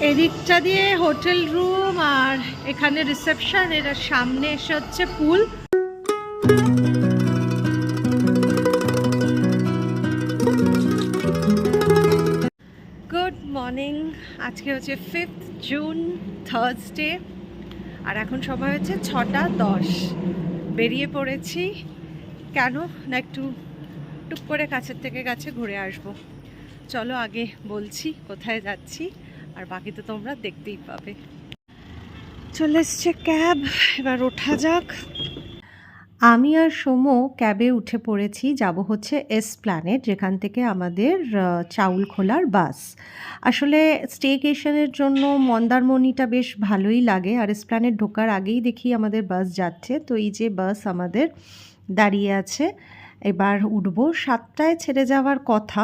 এদিকটা দিয়ে hotel room আর এখানে রিসেপশন, এর সামনে এসে হচ্ছে পুল। গুড মর্নিং, আজকে হচ্ছে 5th জুন, থার্সডে, আর এখন সময় হচ্ছে 6:10। বেরিয়ে পড়েছি, কেন না একটু টুক করে কাছের থেকে কাছে ঘুরে আসবো। চলো আগে বলছি কোথায় যাচ্ছি, আর বাকি তো তোমরা দেখতেই পাবে। চলে এসছে ক্যাব, এবার ওঠা যাক। আমি আর সোমো ক্যাবে উঠে পড়েছি, যাব হচ্ছে এসপ্ল্যানেড, যেখান থেকে আমাদের চাউলখোলার বাস। আসলে স্টেকেশনের জন্য মন্দারমণিটা বেশ ভালোই লাগে, আর এসপ্ল্যানেড ঢোকার আগেই দেখি আমাদের বাস যাচ্ছে। তো এই যে বাস আমাদের দাঁড়িয়ে আছে, এবার উঠবো। 7টায় ছেড়ে যাওয়ার কথা,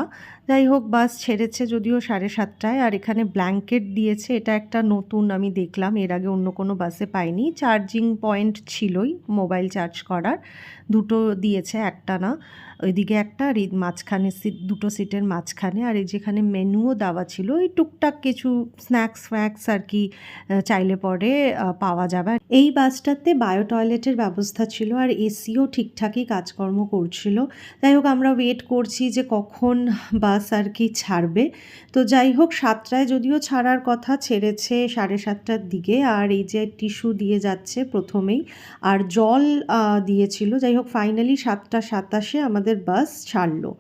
যাই হোক বাস ছেড়েছে যদিও 7:30টায়। আর এখানে ব্ল্যাঙ্কেট দিয়েছে, এটা একটা নতুন আমি দেখলাম, এর আগে অন্য কোনো বাসে পাইনি। চার্জিং পয়েন্ট ছিলই মোবাইল চার্জ করার, দুটো দিয়েছে, একটা না, ওইদিকে একটা আর এই মাঝখানে সিট, দুটো সিটের মাঝখানে। আর এই যেখানে মেনুও দেওয়া ছিল, এই টুকটাক কিছু স্ন্যাক্স ফ্যাক্স আর কি চাইলে পরে পাওয়া যাবে। এই বাসটাতে বায়ো টয়লেটের ব্যবস্থা ছিল, আর এসিও ঠিকঠাকই কাজকর্ম করছিল। যাই হোক আমরা ওয়েট করছি যে কখন বাস আর কি ছাড়বে। তো যাই হোক 7টায় যদিও ছাড়ার কথা, ছেড়েছে 7:30টার দিকে। আর এই যে টিস্যু দিয়ে যাচ্ছে প্রথমেই, আর জল দিয়েছিল। যাই হোক ফাইনালি 7:27 আমাদের বাস ছাড়লো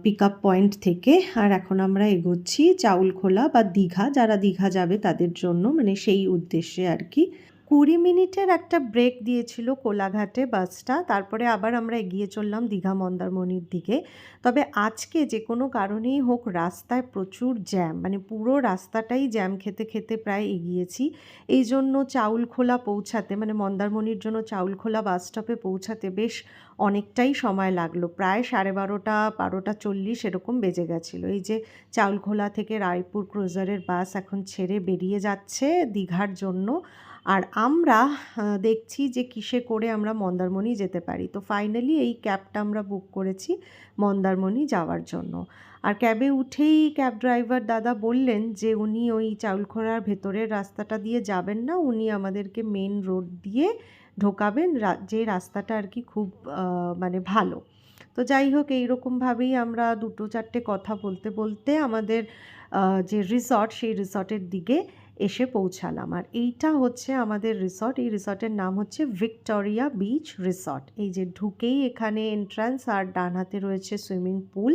পিক আপ পয়েন্ট থেকে। আর এখন আমরা এগোচ্ছি চাউলখোলা বা দীঘা, যারা দীঘা যাবে তাদের জন্য, মানে সেই উদ্দেশ্যে আর কি। 20 মিনিটের একটা ব্রেক দিয়েছিল কোলাঘাটে বাসটা, তারপরে আবার আমরা এগিয়ে চললাম দীঘা মন্দারমণির দিকে। তবে আজকে যে কোনো কারণেই হোক রাস্তায় প্রচুর জ্যাম, মানে পুরো রাস্তাটাই জ্যাম খেতে খেতে প্রায় এগিয়েছি। এই জন্য চাউলখোলা পৌঁছাতে, মানে মন্দারমণির জন্য চাউলখোলা বাস স্টপে পৌঁছাতে বেশ অনেকটাই সময় লাগলো, প্রায় 12:30, 12:40 এরকম বেজে গেছিলো। এই যে চাউলখোলা থেকে রায়পুর ক্রুজারের বাস এখন ছেড়ে বেরিয়ে যাচ্ছে দীঘার জন্য। আর আমরা দেখছি যে কিসে করে আমরা মন্দারমণি যেতে পারি। তো ফাইনালি এই ক্যাবটা আমরা বুক করেছি মন্দারমণি যাওয়ার জন্য। আর ক্যাবে উঠেই ক্যাব ড্রাইভার দাদা বললেন যে উনি ওই চাউলখোলার ভেতরের রাস্তাটা দিয়ে যাবেন না, উনি আমাদেরকে মেন রোড দিয়ে ঢোকাবেন, যে রাস্তাটা আর কি খুব মানে ভালো। তো যাই হোক এইরকমভাবেই আমরা 2-4টে কথা বলতে বলতে আমাদের যে রিসর্ট, সেই রিসর্টের দিকে এসে পৌঁছালাম। আর এইটা হচ্ছে আমাদের রিসর্ট, এই রিসর্টের নাম হচ্ছে ভিক্টোরিয়া বিচ রিসর্ট। এই যে ঢুকেই এখানে এন্ট্রান্স, আর ডান হাতে রয়েছে সুইমিং পুল।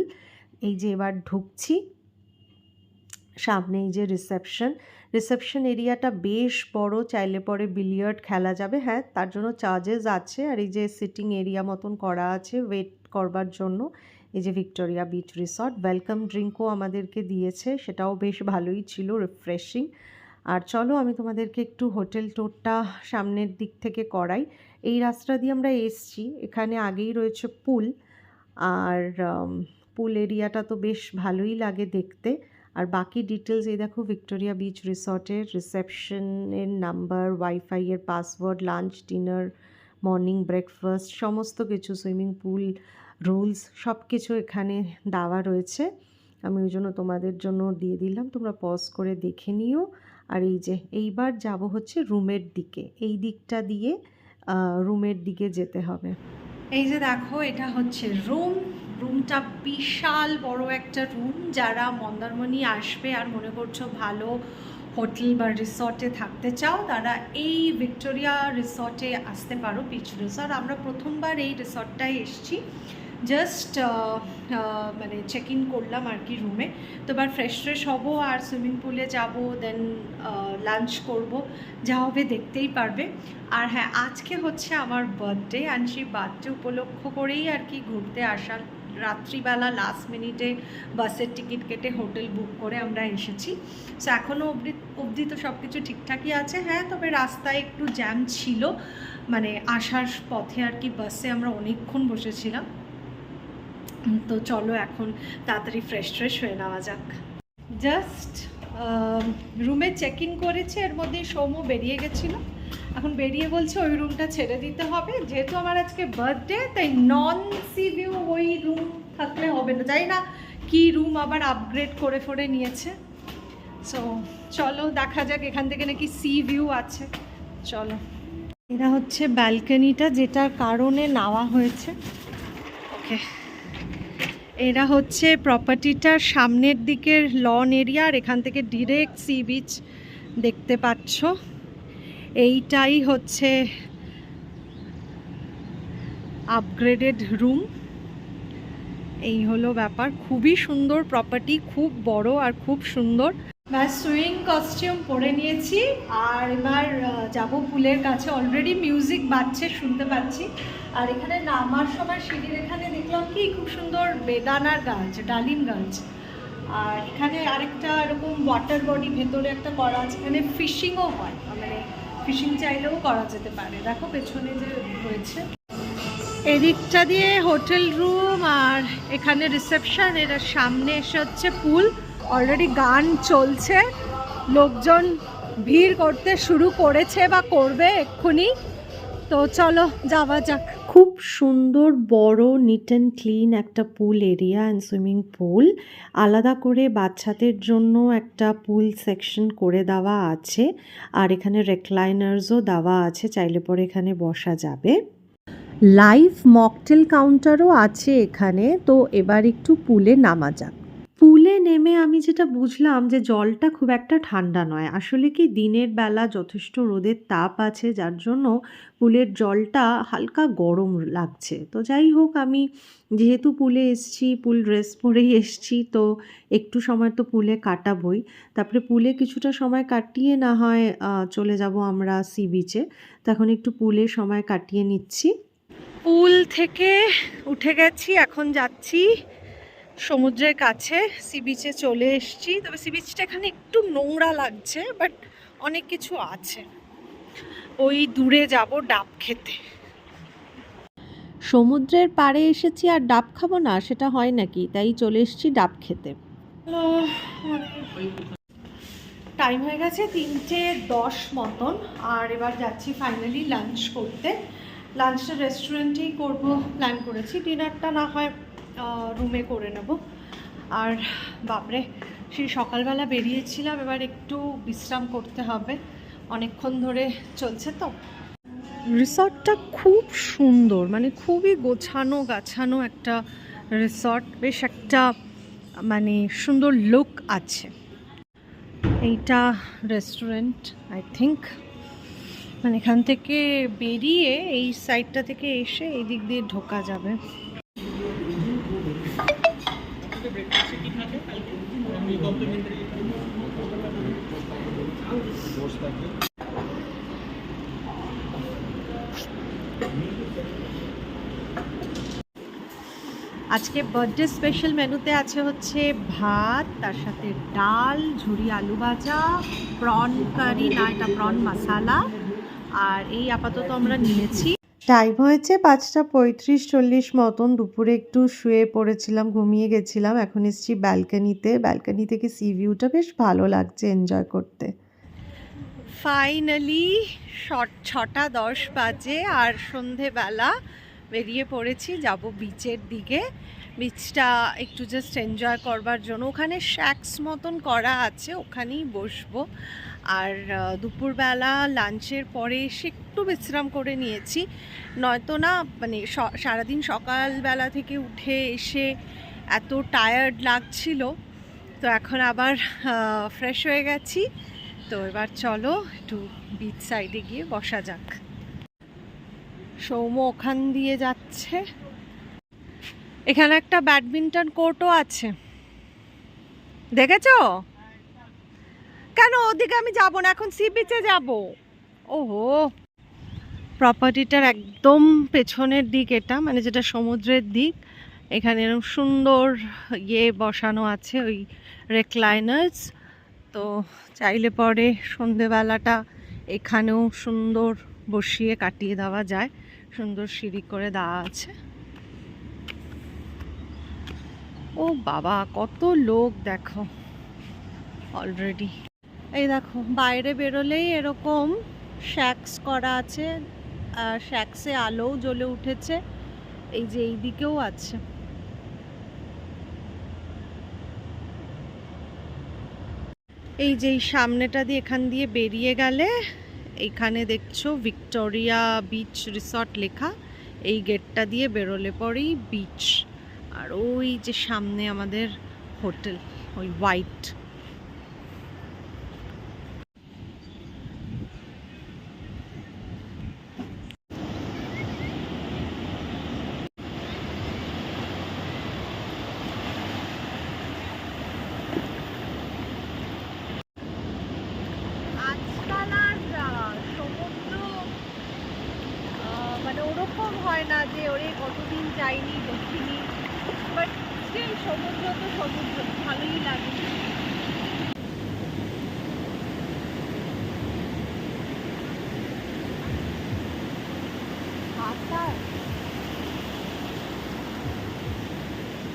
এই যে এবার ঢুকছি, সামনে এই যে রিসেপশন এরিয়াটা বেশ বড়, চাইলে পরে বিলিয়ার্ড খেলা যাবে। হ্যাঁ, তার জন্য চার্জেস আছে। আর এই যে সিটিং এরিয়া মতন করা আছে ওয়েট করবার জন্য। এই যে ভিক্টোরিয়া বিচ রিসর্ট, ওয়েলকাম ড্রিঙ্কও আমাদেরকে দিয়েছে, সেটাও বেশ ভালোই ছিল, রিফ্রেশিং। আর চলো আমি তোমাদেরকে একটু হোটেল টোরটা সামনের দিক থেকে করাই। এই রাস্তা দিয়ে আমরা এসছি, এখানে আগেই রয়েছে পুল, আর পুল এরিয়াটা তো বেশ ভালোই লাগে দেখতে। আর বাকি ডিটেলস এই দেখো, ভিক্টোরিয়া বিচ রিসর্টের রিসেপশনের নাম্বার, ওয়াইফাইয়ের password, lunch, dinner, morning breakfast, সমস্ত কিছু, সুইমিং পুল রুলস সব কিছু এখানে দেওয়া রয়েছে। আমি ওই জন্য তোমাদের জন্য দিয়ে দিলাম, তোমরা পজ করে দেখে নিও। আর এই যে এইবার যাব হচ্ছে রুমের দিকে, এই দিকটা দিয়ে রুমের দিকে যেতে হবে। এই যে দেখো এটা হচ্ছে রুমটা বিশাল বড় একটা রুম। যারা মন্দারমণি আসবে আর মনে করছো ভালো হোটেল বা রিসর্টে থাকতে চাও, তারা এই ভিক্টোরিয়া রিসর্টে আসতে পারো, বিচ রিসর্ট। আমরা প্রথমবার এই রিসর্টটায় এসেছি, জাস্ট মানে চেক ইন করলাম আর কি রুমে। তো এবার ফ্রেশ হবো আর সুইমিং পুলে যাব, দেন লাঞ্চ করব, যা হবে দেখতেই পারবে। আর হ্যাঁ, আজকে হচ্ছে আমার বার্থডে, অ্যান্ড সেই বার্থডে উপলক্ষ করেই আর কি ঘুরতে আসা। রাত্রিবেলা লাস্ট মিনিটে বাসের টিকিট কেটে হোটেল বুক করে আমরা এসেছি। সো এখনও অবধি তো সব কিছু ঠিকঠাকই আছে। হ্যাঁ, তবে রাস্তায় একটু জ্যাম ছিল, মানে আসার পথে আর কি বাসে আমরা অনেকক্ষণ বসেছিলাম। তো চলো এখন তাড়াতাড়ি ফ্রেশ হয়ে নেওয়া যাক। জাস্ট রুমে চেক ইন করেছে, এর মধ্যে সৌম্য বেরিয়ে গেছিলো। এখন বেরিয়ে বলছে ওই রুমটা ছেড়ে দিতে হবে, যেহেতু আমার আজকে বার্থডে, তাই নন সি ভিউ ওই রুম থাকলে হবে না। জানি না কি রুম আবার আপগ্রেড করে নিয়েছে। সো চলো দেখা যাক, এখান থেকে নাকি সি ভিউ আছে। চলো, এটা হচ্ছে ব্যালকনিটা যেটার কারণে নেওয়া হয়েছে। ওকে, এরা হচ্ছে প্রপার্টিটার সামনের দিকের লন এরিয়া, আর এখান থেকে ডিরেক্ট সি বিচ দেখতে পাচ্ছ। এইটাই হচ্ছে আপগ্রেডেড রুম। এই হলো ব্যাপার, খুবই সুন্দর প্রপার্টি, খুব বড় আর খুব সুন্দর। ব্যাস সুইং কস্টিউম পরে নিয়েছি, আর এবার যাব পুলের কাছে। অলরেডি মিউজিক বাজছে, শুনতে পাচ্ছি। আর এখানে নামার সময় সিঁড়ির এখানে দেখলাম কি খুব সুন্দর বেদানার গাছ, ডালিম গাছ। আর এখানে আরেকটা এরকম ওয়াটার বডি ভেতরে একটা করা আছে, এখানে ফিশিংও হয়, মানে ফিশিং চাইলেও করা যেতে পারে। দেখো পেছনে যে রয়েছে, এদিকটা দিয়ে হোটেল রুম, আর এখানে রিসেপশন। এর সামনে এসে হচ্ছে পুল। অলরেডি গান চলছে, লোকজন ভিড় করতে শুরু করেছে বা করবে এক্ষুনি। তো চলো যাওয়া যাক। খুব সুন্দর বড় নিট অ্যান্ড ক্লিন একটা পুল এরিয়া অ্যান্ড সুইমিং পুল। আলাদা করে বাচ্চাদের জন্য একটা পুল সেকশন করে দেওয়া আছে, আর এখানে রেক্লাইনার্সও দেওয়া আছে, চাইলে পরে এখানে বসা যাবে। লাইভ মকটেল কাউন্টারও আছে এখানে। তো এবার একটু পুলে নামা যাক। পুলে নেমে আমি যেটা বুঝলাম যে জলটা খুব একটা ঠান্ডা নয়, আসলে কি দিনের বেলা যথেষ্ট রোদের তাপ আছে, যার জন্য পুলের জলটা হালকা গরম লাগছে। তো যাই হোক, আমি যেহেতু পুলে এসছি, পুল ড্রেস পরেই এসছি, তো একটু সময় তো পুলে কাটাবই। তারপরে পুলে কিছুটা সময় কাটিয়ে না হয় চলে যাব আমরা সি বিচে। তখন একটু পুলে সময় কাটিয়ে নিচ্ছি। পুল থেকে উঠে গেছি, এখন যাচ্ছি সমুদ্রের কাছে। সি বিচে চলে এসেছি, তবে সি বিচটা এখানে একটু নোংরা লাগছে, বাট অনেক কিছু আছে। ওই দূরে যাব ডাব খেতে। সমুদ্রের পাড়ে এসেছি আর ডাব খাবো না, সেটা হয় নাকি? তাই চলে এসেছি ডাব খেতে। টাইম হয়ে গেছে 3:10 মতন, আর এবার যাচ্ছি ফাইনালি লাঞ্চ করতে। লাঞ্চটা রেস্টুরেন্টেই করব প্ল্যান করেছি, ডিনারটা না হয় রুমে করে নেব। আর বাপরে, সেই সকালবেলা বেরিয়েছিলাম, এবার একটু বিশ্রাম করতে হবে, অনেকক্ষণ ধরে চলছে তো। রিসর্টটা খুব সুন্দর, মানে খুবই গোছানো গাছানো একটা রিসর্ট, বেশ একটা মানে সুন্দর লুক আছে। এইটা রেস্টুরেন্ট আই থিঙ্ক, মানে এখান থেকে বেরিয়ে এই সাইডটা থেকে এসে এই দিক দিয়ে ঢোকা যাবে। আজকে বার্থডে স্পেশাল মেনুতে আছে হচ্ছে ভাত, তার সাথে ডাল, ঝুরি আলু ভাজা, প্রন কারি, না এটা প্রন মশালা, আর এই আপাতত আমরা নিয়েছি। টাইম হয়েছে 5:35-40 মতন। দুপুরে একটু শুয়ে পড়েছিলাম, ঘুমিয়ে গেছিলাম। এখন এসেছি ব্যালকনিতে। ব্যালকনি থেকে সি ভিউটা বেশ ভালো লাগছে এনজয় করতে। ফাইনালি 6:10 বাজে, আর সন্ধেবেলা বেরিয়ে পড়েছি, যাব বিচের দিকে। বিচটা একটু জাস্ট এনজয় করবার জন্য। ওখানে শ্যাক্স মতন করা আছে, ওখানেই বসবো। আর দুপুরবেলা লাঞ্চের পরে এসে একটু বিশ্রাম করে নিয়েছি, নয়তো না মানে সারাদিন সকালবেলা থেকে উঠে এসে এত টায়ার্ড লাগছিল। তো এখন আবার ফ্রেশ হয়ে গেছি। তো এবার চলো একটু বিচ সাইডে গিয়ে বসা যাক। সৌম্য ওখান দিয়ে যাচ্ছে। এখানে একটা ব্যাডমিন্টন কোর্টও আছে, দেখেছো? কেন ওদিকে আমি যাব না, এখন সি বিচে যাব। ওহো, প্রপার্টিটার একদম পেছনের দিক এটা, মানে যেটা সমুদ্রের দিক। এখানে এরকম সুন্দর বসানো আছে, ওই রেক্লাইনার্স। তো চাইলে পরে সন্ধেবেলাটা এখানেও সুন্দর বসিয়ে কাটিয়ে দেওয়া যায়, সুন্দর সিঁড়ি করে দেওয়া আছে। ও বাবা, কত লোক দেখো অলরেডি। এই দেখো, বাইরে বেরোলেই এরকম শ্যাক্স করা আছে, আর শ্যাক্সে আলোও জ্বলে উঠেছে। এই যে এই দিকেও আছে। এই যে এই সামনেটা দিয়ে এখান দিয়ে বেরিয়ে গেলে এইখানে দেখছো ভিক্টোরিয়া বিচ রিসর্ট লেখা। এই গেটটা দিয়ে বেরোলে পরেই বিচ, আর ওই যে সামনে আমাদের হোটেল, ওই হোয়াইট। সমুদ্র মানে ওরকম হয় না যে ওরে কতদিন যাইনি দেখিনি, বাট স্টিল সমুদ্র তো সমুদ্র, ভালোই লাগে।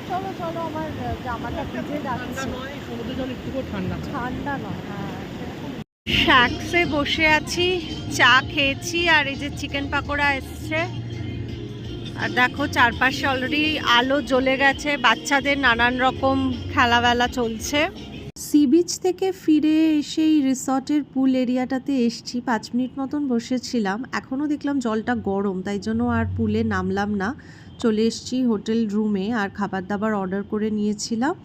চলো চলো, আমার জামাটা ভিজে যাচ্ছে। সমুদ্র জল একটু ঠান্ডা ঠান্ডা নয়, হ্যাঁ। শ্যাক্সে বসে আছি, চা খেয়েছি, আর এই যে চিকেন পাকোড়া এসছে। আর দেখো চারপাশে অলরেডি আলো জ্বলে গেছে, বাচ্চাদের নানান রকম খেলাবেলা চলছে। সি বিচ থেকে ফিরে এসেই রিসর্টের পুল এরিয়াটাতে এসছি, 5 মিনিট মতন বসেছিলাম। এখনও দেখলাম জলটা গরম, তাই জন্য আর পুলে নামলাম না, চলে এসছি হোটেল রুমে। আর খাবার দাবার অর্ডার করে নিয়েছিলাম,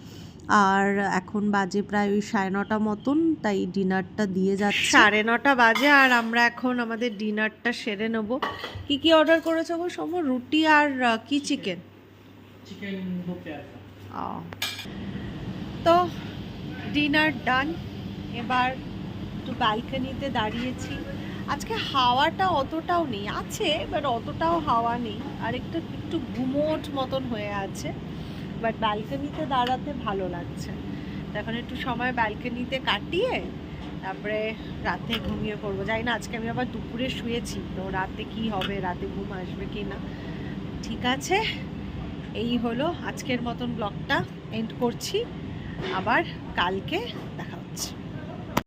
আর এখন বাজে প্রায় ওই 9:30 মতন, তাই ডিনারটা দিয়ে যাচ্ছে। 9:30 বাজে, আর আমরা এখন আমাদের ডিনারটা সেরে নেব। কি কি অর্ডার করেছো গো সৌম্য? রুটি আর কি চিকেন? চিকেন দো প্যারা। তো ডিনার ডান। এবার একটু ব্যালকনিতে দাঁড়িয়েছি। আজকে হাওয়াটা অতটাও নেই, আছে বাট অতটাও হাওয়া নেই, আর একটু একটু গুমোট মতন হয়ে আছে, বাট ব্যালকনিতে দাঁড়াতে ভালো লাগছে। তো এখন একটু সময় ব্যালকনিতে কাটিয়ে তারপরে রাতে ঘুমিয়ে পড়বো। জানি না আজকে আমি আবার দুপুরে শুয়েছি, তো রাতে কি হবে, রাতে ঘুম আসবে কি না। ঠিক আছে, এই হলো আজকের মতন ব্লগটা এন্ড করছি, আবার কালকে দেখা হচ্ছে।